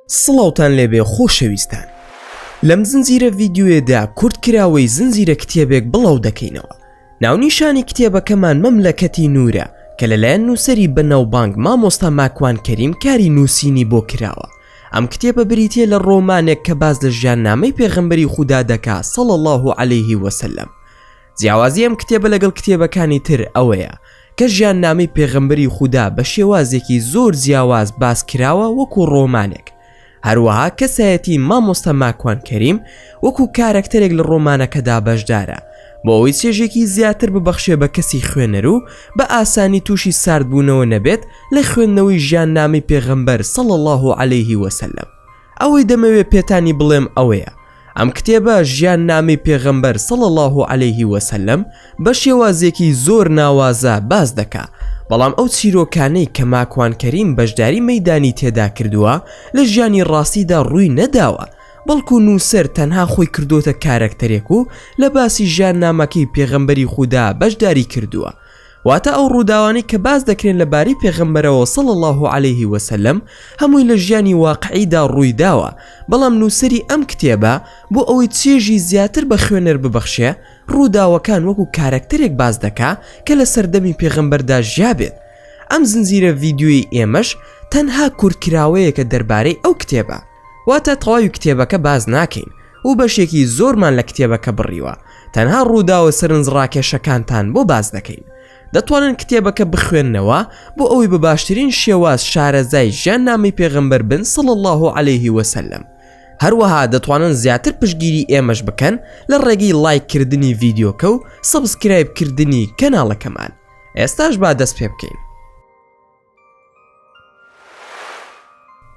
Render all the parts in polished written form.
سڵاوتان لێبێ خۆشەویستان. لەم زنجیرە ڤیدیۆیەدا کورتکراوەی زنجیرە کتێبێک بڵاو دەکەینەوە. ناونیشانی کتێبەکەمان مەملەکەتی نورە کە لەلایەن نووسەری بەناوبانگ مامۆستا ماکوان کەریم کاری نووسینی بۆ کراوە. ئەم کتێبە بریتیە لە ڕۆمانێک کە باز لە ژیاننامەی پێغەمبەری خودا دەکات صلی الله علیه وسلم. جیاوازی ئەم کتێبە لەگەڵ کتێبەکانی تر ئەوەیە کە ژیاننامەی پێغەمبەری خودا بە شێوازێکی زۆر جیاواز باس کراوە وەکو ڕۆمانێک. هەروەها کەسایەتی مامۆستا ماکوان کەریم وەکو کارەکتەرێک لە ڕۆمانەکەدا بەشدارە بۆ ئەوەی چێژێکی زیاتر ببەخشێ بە کەسی خوێنەر و بە ئاسانی تووشی ساردبوونەوە نەبێت لە خوێندنەوەی ژیاننامەی پێغەمبەر صلی الله علیه وسلم. ئەوەی دەمەوێت پێتانی بڵێم ئەوەیە ئەم کتێبە ژیاننامەی پێغەمبەر صلی الله علیه وسلم بە شێوازێکی زۆر ناوازە باز دەکات، بەڵام ئەو چیرۆکانەی کە ماکوان کەریم بەشداری مەیدانی تێدا کردووە لە ژیانی ڕاستیدا ڕووی نەداوە، بەڵکو نووسەر تەنها خۆی کردوتە کارەکتەرێک و لە باسی ژیاننامەکەی پێغەمبەری خودا بەشداری کردووە. واتە ئەو ڕووداوانی کە باز دەکرێن لەبارەی پێغەمبەرەوە صلی الله علیه وسلم هەمووی لە ژیانی واقعیدا ڕووی داوە، بەڵام نووسەری ئەم کتێبە بۆ ئەوەی چێژی زیاتر بە خوێنەر ببەخشێ ڕووداوەکان وەکو کارەکتەرێک باز دەکا کە لە سەردەمی پێغەمبەردا ژیابێت. ئەم زنجیرە ڤیدیۆی ئێمەش تەنها کورتکراوەیەکە دەربارەی ئەو کتێبە، واتە تەواوی کتێبەکە باز ناکەین و بەشێکی زۆرمان لە کتێبەکە بڕیوە، تەنها ڕووداوە سەرنجڕاکێشەکانتان بۆ باز دەکەین. دەتوانن کتێبەکە بخوێننەوە بۆ ئەوەی بە باشترین شێواز شارەزای ژیاننامەی پێغەمبەر بن صلی الله علیه وسلم. هەروەها دەتوانن زیاتر پشتگیری ئێمەش بکەن لە ڕێگەی لایککردنی ڤیدیۆکە و سەبسکرایبکردنی کەناڵەکەمان. ئێستاش با دەست پێ بکەین.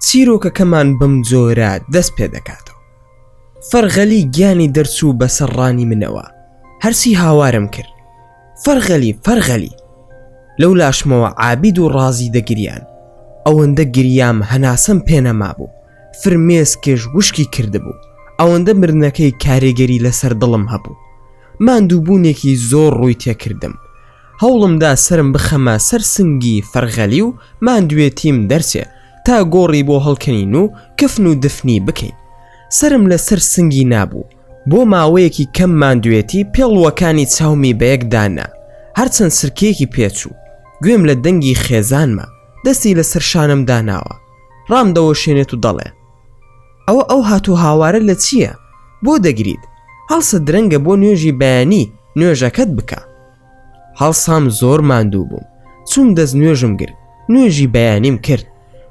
چیرۆکەکەمان بەم جۆرە دەست پێ دەکاتەوە. فەرغەلی گیانی دەرچوو بەسەرڕانی منەوە، هەرسی هاوارم کرد. فەرغەلی لەو لاشمەوە عابید و ڕازی دەگریان، ئەوەندە گریام هەناسەم پێنەما بوو، فرمێسکێش وشکی کردبوو، ئەوەندە مرنەکەی کارێگەری لەسەر دڵم هەبوو. ماندووبوونێکی زۆر ڕووی تێکردم، هەوڵمدا سرم بخەمە سەر سنگی فەرغەلی و ماندوێتیم دەرچێ تا گۆڕی بۆ هەڵکەنین و کەفن و دفنی بکەین. سرم لەسەر سنگی نابوو، بۆ ماوەیەکی کەم ماندوێتی پێڵوەکانی چاومی بەیەکدانا، هەرچەند سرکێکی پێچوو، گوێم لە دەنگی خێزانمە، دەستی لەسەر شانم داناوە، ڕامدەوەشێنێت و دەڵێ ئەو هاتوو هاوارە لە چییە؟ بۆ دەگریت؟ هەڵسە درەنگە بۆ نوێژی بەیانی نوێژەکەت بکە. هەڵسام زۆر ماندوو بووم، چوم دەست نوێژم گرت، نوێژی بەیانیم کرد،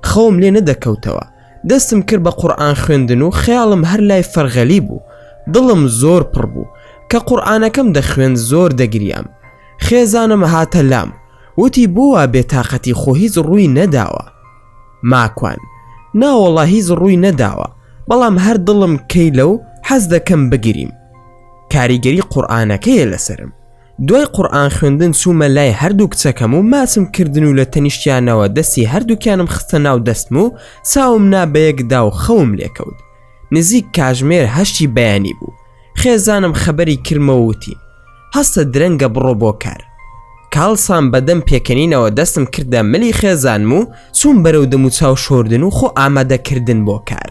خەوم لێ نەدەکەوتەوە، دەستم کرد بە قورئان خوێندن و خەیاڵم هەر لای فەرغەلی بوو، دڵم زۆر پڕ بوو کە قورئانەکەم دەخوێن زۆر دەگریام. خێزانم هاتە لام، وتی بۆوە بێتاقەتی خۆ هیچ ڕووی نەداوە. ماکوان ناوەڵا هیچ ڕووی نەداوە، بەڵام هەر دڵم کەی لەو حەز دەکەم بگریم. کاریگەری قورئانەکەیە لەسرم. دوای قورئان خوێندن چوومە لای هەردوو کچەکەم و ماچم کردن و لە تەنیشتیانەوە دەستی هەردووکیانم خستە ناو دەستم و چاوم نا بەیەکدا و خەوم لێکەوت. نزیک کاژمێر هەشتی بەیانی بوو. خێزانم خەبەری کردمەوە وتی هەستە درەنگە بڕۆ بۆ کار. کاڵسان بەدەم پێکەنینەوە دەستم کردە ملی خێزانم و چوون بەرەو دەم و چاو شۆردن و خۆ ئامادەکردن بۆ کار.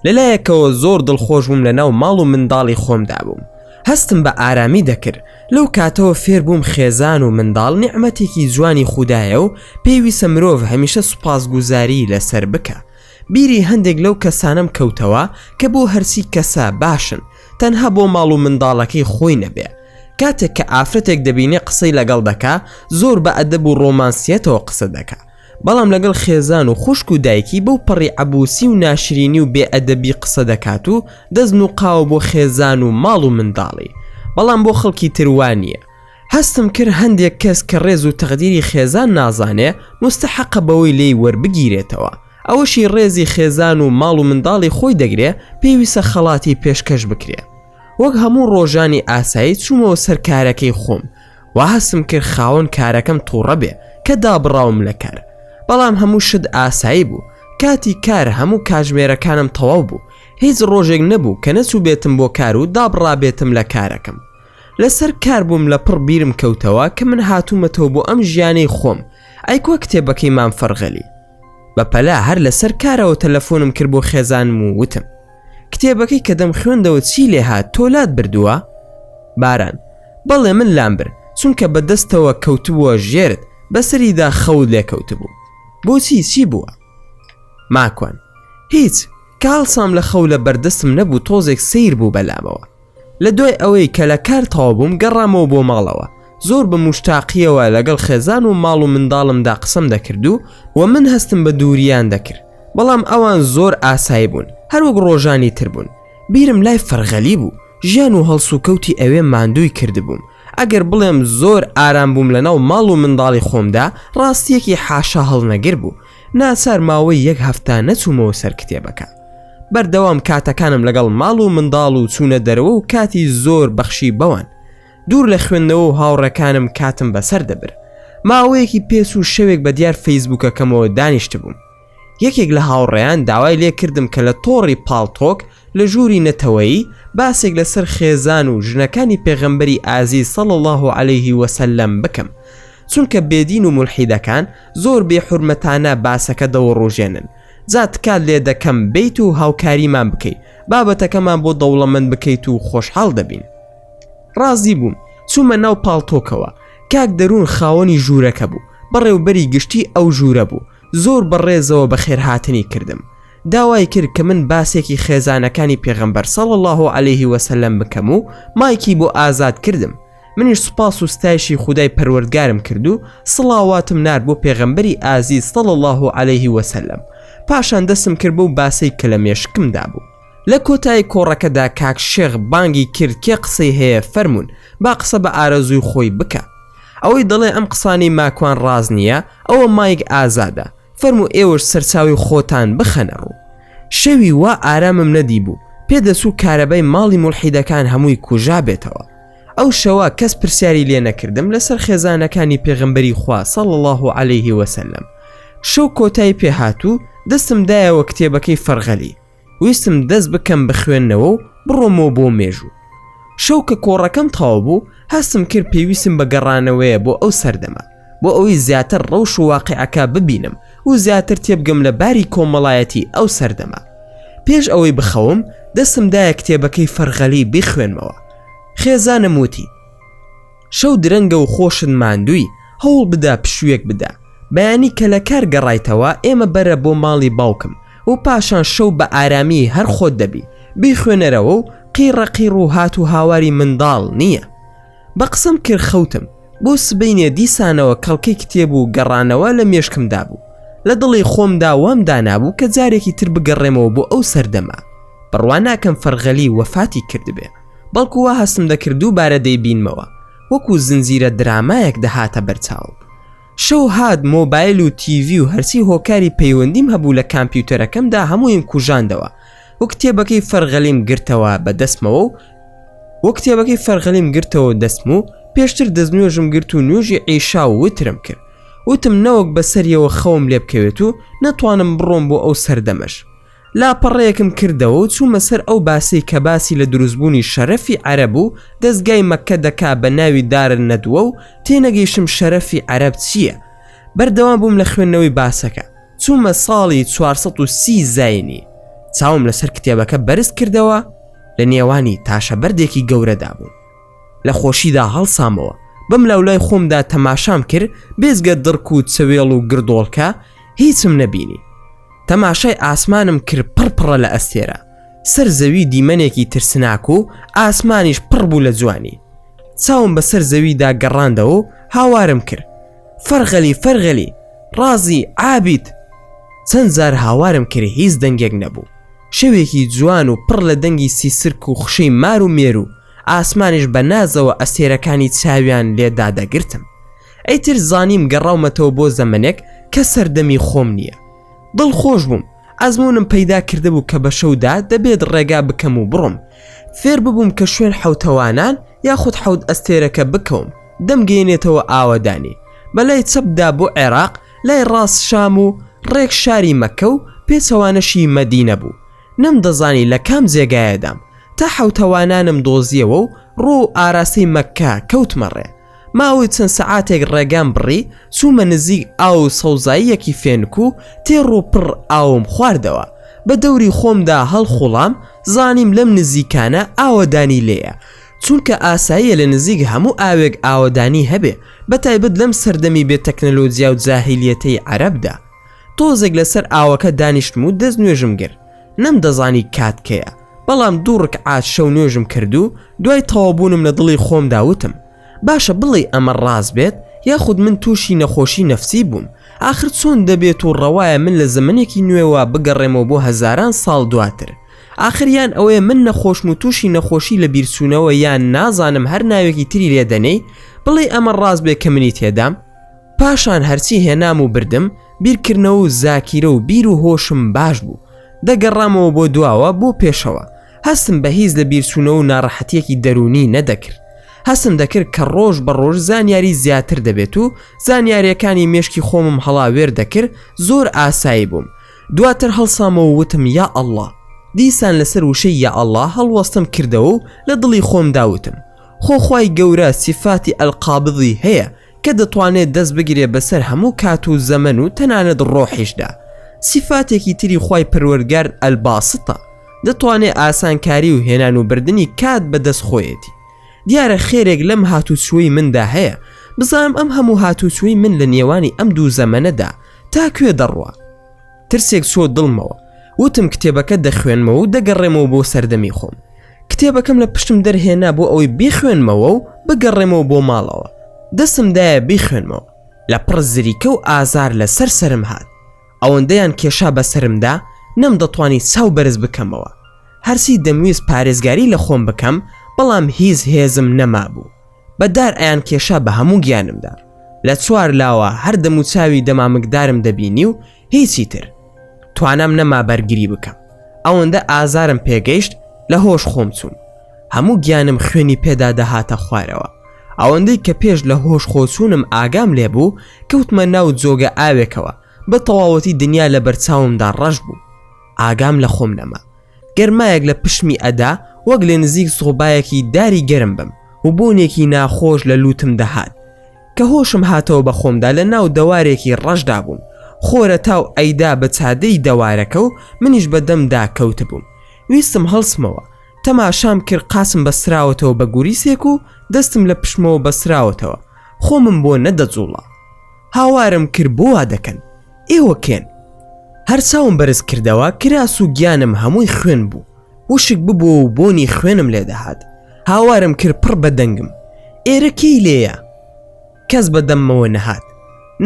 لەلایەکەوە زۆر دڵخۆش بووم لە ناو ماڵ و منداڵی خۆمدا بووم. هەستم بە ئارامی دەکرد. لەو کاتەوە فێر بووم خێزان و منداڵ نیعمەتێکی جوانی خودایە و پێویستە مرۆڤ هەمیشە سوپاسگوزاری لەسەر بکە. بیری هەندێک لەو کەسانم کەوتەوە کە بۆ هەرسی کەسە باشن، تەنها بۆ ماڵ و منداڵەکەی خۆی نەبێ. کاتێک کە ئافرەتێک دەبینێ قسەی لەگەڵ دەکا زۆر بە ئەدەب و ڕۆمانسیەتەوە قسە دەکا، بەڵام لەگەڵ خێزان و خوشک و دایکی بەو پەڕی عەبوسی و ناشرینی و بێئەدەبی قسە دەکات و دەزن و قاوە بۆ خێزان و ماڵ و منداڵی، بەڵام بۆ خەڵکی تروانیە. هەستم کرد هەندێک کەس کە ڕێز و تەقدیری خێزان نازانێ مستحەقە بەوەی لێی وەربگیرێتەوە. ئەوەشی ڕێزی خێزان و ماڵ و منداڵی خۆی دەگرێ پێویستە خەڵاتی پێشکەش بکرێ. وەک هەموو ڕۆژانی ئاسایی چوومەوە سەر کارەکەی خۆم و هەستم کرد خاوەن کارەکەم تووڕە بێ کە دابڕاوم لە کار، بەڵام هەموو شت ئاسایی بوو. کاتی کار هەموو کاژمێرەکانم تەواو بوو، هیچ ڕۆژێک نەبوو کە نەچوو بێتم بۆ کار و دابڕابێتم لە کارەکەم. لەسەر کار بووم لە پڕ بیرم کەوتەوە کە من هاتوومەتەوە بۆ ئەم ژیانەی خۆم. ئەیکوە کتێبەکەی مام فەرغەلی. بەپەلا هەر لەسەر کارەوە تەلەفۆنم کرد بۆ خێزانم و وتم کتێبەکەی کە دەم خوێندەوە چی لێ هات تۆلات بردووە؟ باران بەڵێ من لام برد چونکە بەدەستەوە کەوتبووە ژێرت بەسەریدا خەوت لێ کەوتبوو. بۆچی چی بووە؟ ماکوان هیچ کاڵسام لە خەو لە بەردەستم نەبوو تۆزێک سیر بوو بەلامەوە. لە دوای ئەوەی کە لە کار تەواو بووم گەڕامەوە بۆ ماڵەوە زۆر بە مشتاقیەوە لەگەڵ خێزان و ماڵ و منداڵمدا قسەم دەکرد و من هەستم بە دووریان دەکرد بەڵام ئەوان زۆر ئاسایی بوون هەروەک ڕۆژانی تر بوون. بیرم لای فەرغەلی بوو ژیان و هەڵس و کەوتی ئەوێ ماندووی کردبووم. ئەگەر بڵێم زۆر ئارام بووم لەناو ماڵ و منداڵی خۆمدا ڕاستیەکی حاشا هەڵنەگر بوو. ناچار ماوەی یەک هەفتە نەچوومەوە سەر کتێبەکە. بەردەوام کاتەکانم لەگەڵ ماڵ و منداڵ و چوونە دەرەوە و کاتی زۆر بەخشی بەوان. دوور لە خوێندنەوە و هاوڕەکانم کاتم بەسەر دەبر. ماوەیەکی پێچ و شەوێک بە دیار فەیسبووکەکەمەوە دانیشت بووم. یەکێک لە هاوڕێیان داوای لێ کردم کە لە تۆڕی پاڵتۆک لە ژووری نەتەوەیی باسێک لەسەر خێزان و ژنەکانی پێغەمبەری ئازیز صلی الله علیه وسلم بکەم چونکە بێدین و مولحیدەکان زۆر بێحورمەتانە باسەکە دەوەڕۆژێنن. جات کات لێ دەکەم بیت و هاوکاریمان بکەیت بابەتەکەمان بۆ دەوڵەمەند بکەیت و خۆشحاڵ دەبین. ڕازی بووم چوومە ناو پاڵتۆکەوە. کاک دەروون خاوەنی ژوورەکە بوو بەڕێوبەری گشتی ئەو ژوورە بوو. زۆر بەڕێزەوە بە خێرهاتنی کردم. داوای کرد کە من باسێکی خێزانەکانی پێغەمبەر صلی الله علیه وسلم بکەم و مایکی بۆ ئازاد کردم. منیش سوپاس و ستایشی خودای پەروەردگارم کرد و سڵاواتم نارد بۆ پێغەمبەری ئازیز صلی الله علیه وسلم. پاشان دەستم کرد بۆ باسەی کە لە مێشکمدا بوو. لە کۆتایی کۆڕەکەدا کاک شێخ بانگی کرد کێ قسەی هەیە فەرمون با قسە بە ئارەزووی خۆی بکە. ئەوەی دەڵێ ئەم قسانی ماکوان ڕاز نییە ئەوە مایک ئازادە فەرموو ئێوەش سەرچاوی خۆتان بخەنە ڕوو. شەوی وا ئارامم نەدی بوو پێدەچوو کارەبای ماڵی مولحیدەکان هەمووی کوژا بێتەوە. ئەو شەوە کەس پرسیاری لێ نەکردم لەسەر خێزانەکانی پێغەمبەری خوا صلی الله علیه وسلم. شەو کۆتایی پێهاتوو دەستم دایەوە کتێبەکەی فەرغەلی ویستم دەست بکەم بخوێننەوە و بڕۆمەوە بۆ مێژوو. شەو کە کۆڕەکەم تەواو بوو هەستم کرد پێویستم بە گەڕانەوەیە بۆ ئەو سەردەمە بۆ ئەوەی زیاتر ڕەوش و واقعەکە ببینم و زیاتر تێبگەم لە باری کۆمەڵایەتی ئەو سەردەمە. پێش ئەوەی بخەوم دەستم دایە کتێبەکەی فەرغەلی بخوێنمەوە. خێزانم وتی شەو درەنگە و خۆشت ماندووی هەوڵ بدا پشوویەک بدا بەیانی کە لە کار گەڕایتەوە ئێمە بەرە بۆ ماڵی باوکم و پاشان شەو بە ئارامی هەر خۆت دەبی بیخوێنەرەوە و قیڕە قیڕ و هات و هاواری منداڵ نییە. بە قسەم کرد خەوتم بۆ سبەینێ دیسانەوە کەڵکەی کتێب و گەڕانەوە لە مێشکمدا بوو. لە دڵی خۆمدا وامدا نابوو کە جارێکی تر بگەڕێمەوە بۆ ئەو سەردەما. بڕوا ناکەم فەرغەلی وەفاتی کردبێ بەڵکو وا هەستم دەکرد دووبارە دەیبینمەوە وەکو زنجیرە درامایەک دەهاتە بەرچاوم. شەو هات مۆبایل و تیڤی و هەرچی هۆکاری پەیوەندیم هەبوو لە کامپیوتەرەکەمدا هەموویم کوژاندەوە و کتێبەکەی فەرغەلیم گرتەوە بە دەستمەوە و دەستم و پێشتر دەستنوێژم گرت و نوێژی عیشا و وترم کرد. وتم نەوەک بەسەریەوە خەوم لێ بکەوێت و نەتوانم بڕۆم بۆ ئەو سەردەمەش. لاپەڕەیەکم کردەوە و چوومە سەر ئەو باسی کە باسی لە دروستبوونی شەرەفی عەرەب و دەستگای مەککە دەکا بە ناوی دارن نەدووە و تێنەگەیشتم شەرەفی عەرەب چییە. بەردەوام بووم لە خوێندنەوەی باسەکە. چوومە ساڵی 430 زاینی. چاوم لەسەر کتێبەکە بەرز کردەوە لە نێوانی تاشە بەردێکی گەورەدا بووم. لە خۆشیدا هەڵسامەوە بەم لەولای خۆمدا تەماشام کرد بێزگە دڕک و چەوێڵ و گردۆڵکە هیچم نەبینی. تەماشای ئاسمانم کرد پڕپڕە لە ئەستێرە. سەر زەوی دیمەنێکی ترسناک و ئاسمانیش پڕ بوو لە جوانی. چاوم بەسەر زەویدا گەڕاندەوە و هاوارم کرد فەرغەلی ڕازی عابید. چەند زار هاوارم کرد هیچ دەنگێک نەبوو. شەوێکی جوان و پڕ لە دەنگی سیسرک و خشەی مار و مێرو ئاسمانیش بە نازەوە ئەستێرەکانی چاویان لێدا دەگرتم. ئەیتر زانیم گەڕاومەتەوە بۆ زەمنێک کە سەردەمی خۆم نییە. دڵخۆش بووم ئەزمونم پەیدا کردبوو کە بە شەودا دەبێت ڕێگا بکەم و بڕۆم فێر ببووم کە شوێن حەوتەوانان یاخود حەوت ئەستێرەکە بکەوم دەمگەێنێتەوە ئاوەدانی بەلای چەپدا بۆ عێراق لای ڕاست شام و ڕێک شاری مەکە و پێچەوانەشی مەدینە بوو. نەمدەزانی لە کام جێگایەدام تا حەوتەوانانم دۆزیەوە و ڕۆ ئاراستەی مەککە کەوتمە ڕێ. ماوەی چەند سەعاتێک ڕێگام بڕی چوومە نزیک ئاو سەوزاییەکی فێنکو تێڕ و پڕ ئاوم خواردەوە. بە دەوری خۆمدا هەڵخوڵام زانیم لەم نزیکانە ئاوەدانی لێیە، چونکە ئاساییە لە نزیک هەموو ئاوێک ئاوەدانی هەبێ، بەتایبەت لەم سەردەمی بێ تەکنەلۆجیا و جاهیلیەتەی عەرەبدا. تۆزێک لەسەر ئاوەکە دانیشتم و دەست نوێژم کرد. نەمدەزانی کاتکەیە، بەڵام 2 ڕکعات شەو نوێژم کرد و دوای تەواوبوونم لە دڵی خۆمدا وتم باشە بڵێ ئەمە ڕاست بێت یاخود من تووشی نەخۆشی نەفسی بووم. آخر چۆن دەبێت و ڕەوایە من لە زمانێکی نوێوە بگەڕێمەوە بۆ هەزاران ساڵ دواتر. آخریان ئەوەیە من نەخۆشم و تووشی نەخۆشی لە بیرچوونەوە یان نازانم هەر ناوێکی تری لێدەنەی بڵێ ئەمە ڕاست بێ کە منی تێدام. پاشان هەرچی هێنام و بردم بیرکردنەوە و زاکیرە و بیر و هۆشم باش بوو. دەگەڕامەوە بۆ دواوە بۆ پێشەوە. هەستم بە هیچ لە بیرچوونەوە و ناڕەحەتیەکی دەرونی نەدەکرد. هەستم دەکرد کە ڕۆژ بە ڕۆژ زانیاری زیاتر دەبێت و زانیاریەکانی مێشکی خۆمم هەڵاوێر دەکرد. زۆر ئاسایی بووم. دواتر هەڵسامەوە وتم یا ئەڵڵا. دیسان لەسەر وشەی یا ئەڵڵا هەڵوەستم کردەوە و لە دڵی خۆم داوتم خۆخوای گەورە سیفاتی ئەلقابضی هەیە کە دەتوانێت دەست بگرێ بەسەر هەموو کات و زەمن و تەنانەت ڕۆحیشدا. سیفاتێکی تری خوای پەروەردگار ئەلباسطە، دەتوانێت ئاسانکاری و هێنان و بردننی کات بەدەست خۆیەتی. دیارە خێرێک لەم هاتوچووی مندا هەیە، بزانم ئەم هەموو هاتوچووی من لە نێوانی ئەم دوو زەمەنەدا تا کوێ دەڕوە. ترسێک چۆ دڵمەوە. وتم کتێبەکە دەخوێنمەوە و دەگەڕێمەوە بۆ سەردەمی خۆم. کتێبەکەم لە پشتم دەرهێنا بۆ ئەوەی بیخوێنمەوە و بگەڕێمەوە بۆ ماڵەوە. دەستم دایە بیخوێنمەوە. لە پڕ زریکە و ئازار لە سەرم هات. ئەوەندەیان کێشا بەسرمدا نەم دەتوانی چاو بەرز بکەمەوە. هەرسی دەمویست پارێزگاری لە خۆم بکەم، بەڵام هیچ هێزم نەما بوو. بەدار ئەیان کێشا بە هەموو گیانمدا. لە 4 لاوە هەر دەموچاوی دەمامکدارم دەبینی و هیچی تر. توانم نەما بەرگری بکەم. ئەوەندە ئازارم پێگەیشت لە هۆش خۆم چوون. هەموو گیانم خوێنی پێدا دەهاتە خوارەوە. ئەوەندەی کە پێش لە هۆش خۆچوونم ئاگام لێبوو کەوتمە ناو جۆگە ئاوێکەوە. بە تەواوەتی دنیا لە بەرچاومدا ڕەش بوو. ئاگام لە خۆم نەما. گەرمایەک لە پشمی ئەدا وەک لە نزیک سۆبایەکی داری گەرم بم و بۆنێکی ناخۆش لە لوتم دەهات. کە هۆشم هاتەوە بە خۆمدا لە ناو دەوارێکی ڕەشدا بووم. خۆرە تاو ئەیدا بە چادەی دەوارەکە و منیش بەدەمدا کەوت بووم. ویستم هەڵسمەوە. تەماشام کرد قاسم بەسراوەتەوە بە گوریسێک و دەستم لە پشمەوە بەسراوەتەوە. خۆمم بۆ نەدەجوڵا. هاوارم کرد بۆ وا دەکەن. ئێوە کێن؟ هەر چاوم بەرز کردەوە کراس و گیانم هەمووی خوێن بوو. وشک ببووە و بۆنی خوێنم لێ دەهات. هاوارم کرد پڕ بەدەنگم. ئێرە کەی لێیە؟ کەس بەدەممەوە نەهات.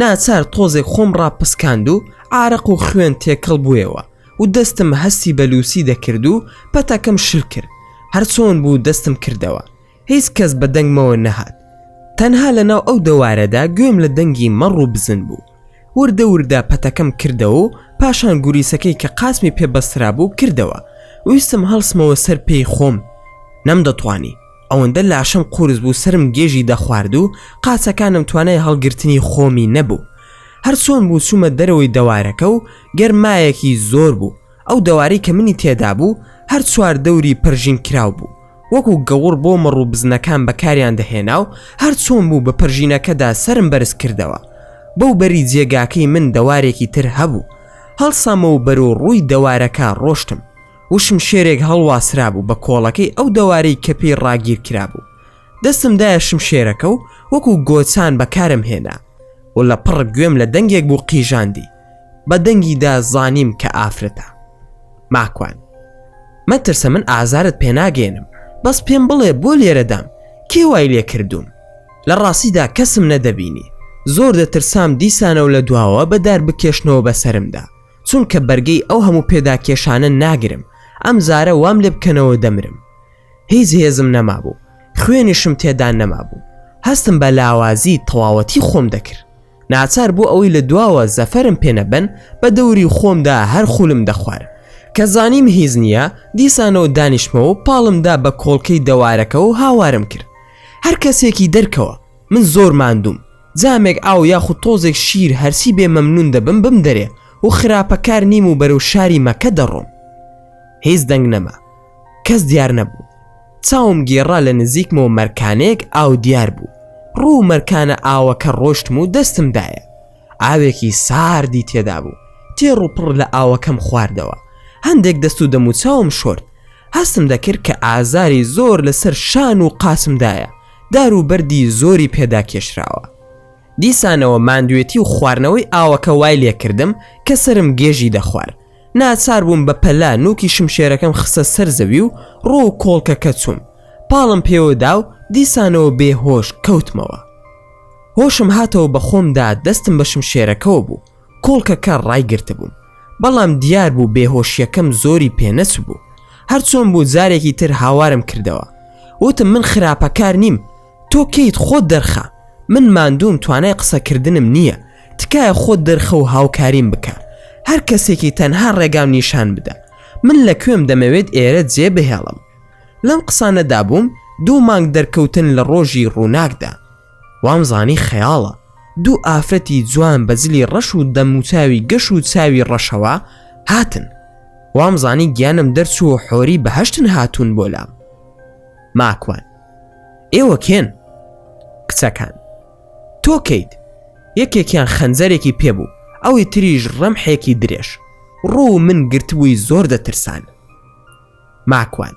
ناچار تۆزێک خۆم ڕاپسکاند و ئارەق و خوێن تێکەڵ بوویەوە و دەستم هەستی بەلووسی دەکرد و پەتەکەم شل کرد. هەر چۆن بوو دەستم کردەوە. هیچ کەس بەدەنگمەوە نەهات. تەنها لەناو ئەو دەوارەدا گوێم لە دەنگی مەڕ و بزن بوو. وردە وردە پەتەکەم کردەوە و پاشان گوریسەکەی کە قاسمی پێبەسترا بوو کردەوە. ویستم هەڵسمەوە سەر پێی خۆم. نەمدەتوانی. ئەوەندە لاشم قورس بوو سرم گێژی دەخوارد و قاچەکانم توانای هەڵگرتنی خۆمی نەبوو. هەر چۆن بوو چوومە دەرەوەی دەوارەکە و گەرمایەکی زۆر بوو. ئەو دەواری کە منی تێدا بوو هەر 4 دەوری پەرژین کراو بوو. وەکو گەوڕ بۆ مەڕ و بزنەکان بەکاریان دەهێنا و هەر چۆن بوو بە پەرژینەکەدا سرم بەرز کردەوە. بەو بەری جێگاکەی من دەوارێکی تر هەبوو. هەڵسامەوە بەرەو ڕووی دەوارەکە ڕۆشتم. وشم شێرێک هەڵواسرا بوو بە کۆڵەکەی ئەو دەوارەی کە پێی ڕاگیر کرابوو. دەستم دایە شم شێرەکە و وەکو گۆچان بەکارم هێنا و لە پڕ گوێم لە دەنگێک بوو قیژاندی. بە دەنگیدا زانیم کە ئافرەتە. ماکوان مەترسە من ئازارت پێناگەێنم، بەس پێم بڵێ بۆ لێرەدام کێ وای لێ کردوم؟ لە ڕاستیدا کەسم نەدەبینی. زۆر دەترسام دیسانەوە لە دواوە بەدار بکێشنەوە بەسەرمدا، چونکە بەرگەی ئەو هەموو پێدا کێشانە ناگرم. ئەم زارە وام لێ بکەنەوە دەمرم. هیچ هێزم نەما بوو. خوێنیشم تێدا نەما بوو. هەستم بە لاوازی تەواوەتی خۆم دەکرد. ناچار بوو ئەوەی لە دواوە زەفەرم پێنەبەن بە دەوری خۆمدا هەر خولم دەخوار. کە زانیم هیچ نییە دیسانەوە دانیشمەوە و پاڵمدا بە کۆڵکەی دەوارەکە و هاوارم کرد. هەر کەسێکی دەرکەوە. من زۆر ماندوم. جامێک ئاو یاخود تۆزێک شیر هەرسی بێ مەمنون دەبم بم دەرێ و خراپەکار نیم و بەرەو شاری مەکە دەڕۆم. هیچ دەنگ نەما. کەس دیار نەبوو. چاوم گێڕا لە نزیکمەوە مەرکانەیەک ئاو دیار بوو. ڕوو مەرکانە ئاوەکە ڕۆشتم و دەستم دایە. ئاوێکی ساردی تێدا بوو، تێڕووپڕ لە ئاوەکەم خواردەوە. هەندێک دەست و دەم و چاوم شۆرد. هەستم دەکرد کە ئازاری زۆر لەسەر شان و قاسمدایە، دار و بەردی زۆری پێدا کێشراوە. دیسانەوە ماندوێتی و خواردنەوەی ئاوەکە وای لێکردم کە سرم گێژی دەخوار. ناچار بووم بە پەلا نوکی شمشێرەکەم خستە سەر زەوی و ڕۆ و کۆڵکەکە چووم. پاڵم پێوەدا و دیسانەوە بێهۆش کەوتمەوە. هۆشم هاتەوە بە خۆمدا، دەستم بە شمشێرەکەوە بوو، کۆڵکەکە ڕایگرتە بووم، بەڵام دیار بوو بێهۆشیەکەم زۆری پێنەچ بوو. هەرچۆن بوو جارێکی تر هاوارم کردەوە. وتم من خراپەکار نیم، تۆ کەیت خۆت دەرخە، من ماندووم توانای قسەکردنم نییە، تکایە خۆت دەرخە و هاوکاریم بکە، هەر کەسێکی تەنها ڕێگام نیشان بدە، من لەکوێم دەمەوێت ئێرە جێ بهێڵم. لەم قسانەدا بووم 2 مانگ دەرکەوتن لە ڕۆژی ڕووناکدا. وامزانی خەیاڵە 2 ئافرەتی جوان بەزلی ڕەش و دەموچاوی گەش و چاوی ڕەشەوە هاتن. وامزانی گیانم دەرچوو حۆری بەهەشتن هاتوون بۆ لام. ماکوان: ئێوە کێن؟ کچەکان: تۆ کەیت؟ یەکێکیان خەنجەرێکی پێبوو، ئەوی تریش ڕەمحێکی درێژ. ڕوو من گرتبووی زۆر دەترسان. ماکوان: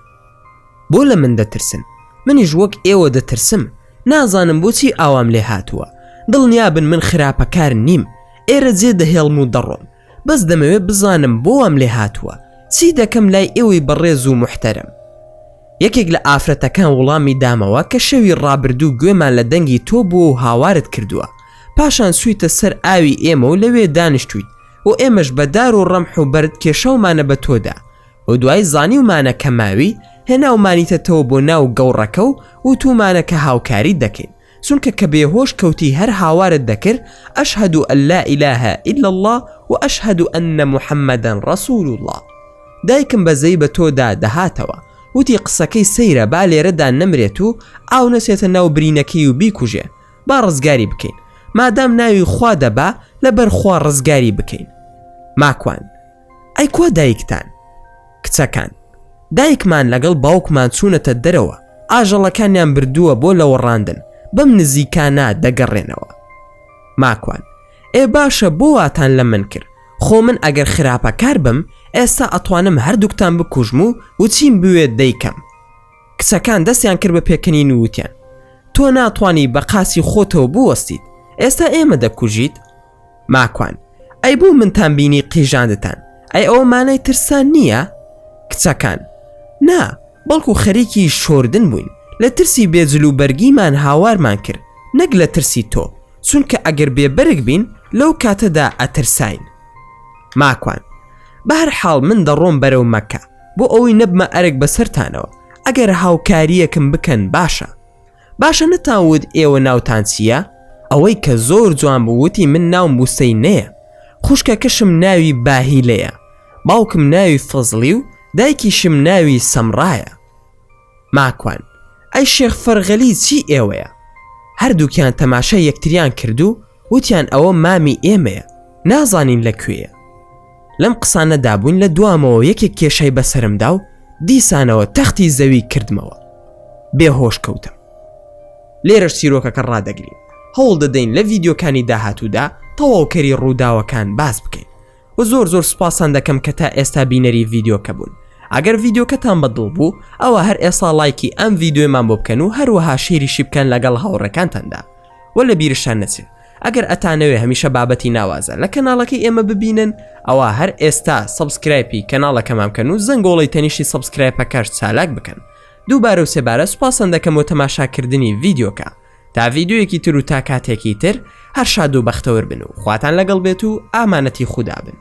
بۆ لە من دەترسن؟ منیش وەک ئێوە دەترسم، نازانم بۆچی ئاوام لێ هاتووە. دڵنیابن من خراپەکار نیم، ئێرە جێ دەهێڵم و دەڕۆم، بەس دەمەوێت بزانم بۆ وام لێ هاتووە، چی دەکەم لای ئێوەی بەڕێز و محتەرم. یەکێک لە ئافرەتەکان وەڵامی دامەوە کە شەوی ڕابردوو گوێمان لە دەنگی تۆ بووە و هاوارت کردووە، پاشان سوویتە سەر ئاوی ئێمە و لەوێ دانیشتویت و ئێمەش بەدار و ڕەمح و بەرد کێشەومانە بە تۆدا، و دوای زانیومانە کە ماوی هێناومانیتەوە بۆ ناو گەوڕەکە و تومانە کە هاوکاری دەکەین، چونکە کە بێهۆش کەوتی هەر هاوارت دەکرد ئەشهد أن لا إله إلا الله و ئەشهد أن محەممەدەن ڕەسوول الله. دایکم بەزەی بە تۆدا دەهاتەوە، وتی قسەکەی سەیرە با لێرەدا نەمرێت و ئاو نەسێتە ناو برینەکەی و بیکوژێ، با ڕزگاری بکەین، مادام ناوی خوا دەبا لەبەر خوا ڕزگاری بکەین. ماکوان: ئەی کوا دایکتان؟ کچەکان: دایکمان لەگەڵ باوکمان چوونەتە دەرەوە، ئاژەڵەکانیان بردووە بۆ لەوەڕاندن، بەم نزیکانە دەگەڕێنەوە. ماکوان: ئێ باشە بۆ واتان لە من کرد، خۆ من ئەگەر خراپەکار بم ئێستا ئەتوانم هەردووکتان بکوژم و چیم بوێت دەیکەم. کچەکان دەستیان کرد بە پێکەنین و وتیان: تۆ ناتوانی بە قاسی خۆتەوە بوەستیت، ئێستا ئێمە دەکوژیت. ماکوان: ئەی بوو منتان بینی قیژاندتان، ئەی ئەوە مانای ترسان نییە؟ کچەکان: نا، بەڵکو خەریکی شۆردن بووین، لە ترسی بێجل و بەرگیمان هاوارمان کرد، نەک لە ترسی تۆ، چونکە ئەگەر بێبەرگ بین لەو کاتەدا ئەترساین. ماکوان: بەهەر حاڵ من دەڕۆم بەرەو مەکە بۆ ئەوەی نەبمە ئەرێک بەسەرتانەوە، ئەگەر هاوکاریەکم بکەن باشە نەتاوت ئێوە ناوتان چییە؟ ئەوەی کە زۆر جوان بووتی من ناوم بوسەینەیە، خوشکەکەشم ناوی باهیلەیە، باوکم ناوی فەزڵی و دایکیشم ناوی سەمڕایە. ماکوان: ئەی شێخ فەرغەلی چی ئێوەیە؟ هەردووکیان تەماشای یەکتریان کردو وتیان ئەوە مامی ئێمەیە، نازانین لەکوێیە. لەم قسانەدا بووین لە دوامەوە یەکێک کێشەی بەسرمدا و دیسانەوە تەختی زەوی کردمەوە، بێهۆش کەوتم. لێرەش چیرۆکەکە ڕادەگرین، هەوڵ دەدەین لە ڤیدیۆکانی داهاتوودا تەواوکەری ڕووداوەکان باس بکەین و زۆر سوپاسان دەکەم کە تا ئێستا بینەری ڤیدیۆکە بوون. ئەگەر ڤیدیۆکەتان بەدڵ بوو ئەوە هەر ئێستا لایکی ئەم ڤیدیۆمان بۆ بکەن و هەروەها شێریشی بکەن لەگەڵ هاوڕەکانتاندا و لە بیرشان نەچێت ئەگەر ئەتانەوێ هەمیشە بابەتی ناوازە لە کەناڵەکەی ئێمە ببینن ئەوە هەر ئێستا سەبسکرایبی کەناڵەکەمان بکەن و زەنگۆڵی تەنیشتی سەبسکرایبەکەش چالاک بکەن. دووبارە و سێبارە سوپاسان دەکەم بۆ تەماشاکردنی ڤیدیۆکە. تا ڤیدیۆیەکی تر و تا کاتێکی تر هەر شاد و بەختەوەر بن و خواتان لەگەڵ بێت و ئامانەتی خودا بن.